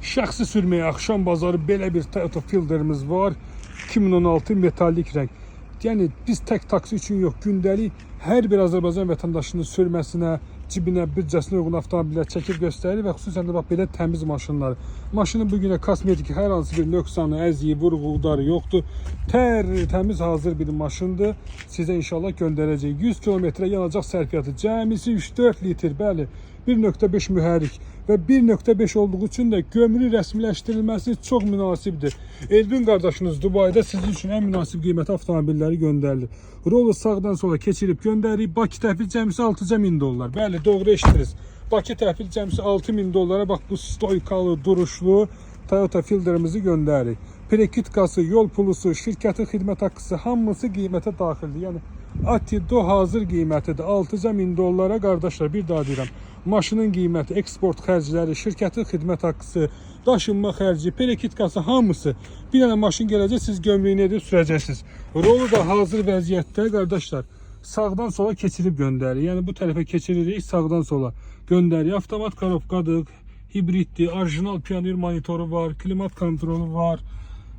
Şəxsi sürməyə axşam bazarı belə bir Toyota Fielder'imiz var. 2016 metallik rəng. Yəni biz tək taksi üçün yox, gündəlik hər bir Azərbaycan vətəndaşının sürməsinə, cibinə, büdcəsinə uyğun avtomobillər çəkib göstərir və xüsusən də bax belə təmiz maşınlar. Maşının bu günə kosmetik hər hansı bir nöqsanı, əziyi, vurğuları yoxdur. Təmiz hazır bir maşındır. Sizə inşallah göndərəcək. 100 kilometrə yanacaq sərfiyyatı cəmisi 3-4 litr, bəli. 1.5 mühərrik və 1.5 olduğu üçün də gömrük rəsmiləşdirilməsi çox münasibdir. Elvin qardaşınız Dubayda sizin üçün ən münasib qiymətə avtomobilləri göndərilir. Rolu sağdan sola keçirib göndəririk. Bakı təhvil cəmisi 6.000 dollar. Bəli, doğru eşitdiniz. Bakı təhvil cəmisi 6.000 dollara bax bu stoykalı, duruşlu Toyota Fielder'imizi göndəririk. Prekitkası, yol pulusu, şirkətin xidmət haqqısı hamısı qiymətə daxildir. Yəni Atido hazır qiymətidir. 6.000 dollara qardaşlar, bir daha deyirəm. Maşının qiyməti, eksport xərcləri, şirkətin xidmət haqqısı, daşınma xərci, prekitkası hamısı. Bir dənə maşın gələcək, siz gömrüyünü edib sürəcəksiniz. Rolu da hazır vəziyyətdə qardaşlar. Sağdan sola keçirib göndərir. Yəni bu tərəfə keçiririk, sağdan sola göndərir. Avtomat korobkadır, hibriddir, orijinal pioner monitoru var, klimat kontrolu var.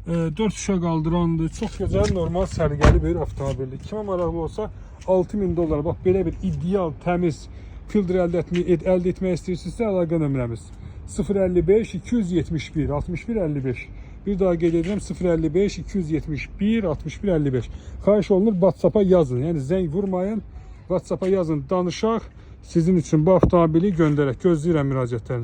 4 şüşə qaldırandır. Çox gözəl, normal, sərgəli bir avtomobildir. Kimə maraqlı olsa 6.000 dollar. Bax belə bir ideal, təmiz Fielder əldə etmək istəyirsinizsə əlaqə nömrəmiz 055 271 61 55. Bir daha qeyd edirəm, 055 271 61 55. Xahiş olunur WhatsApp-a yazın. Yəni zəng vurmayın, WhatsApp-a yazın, danışaq. Sizin üçün bu avtomobili göndərək. Gözləyirəm müraciətlərinizi.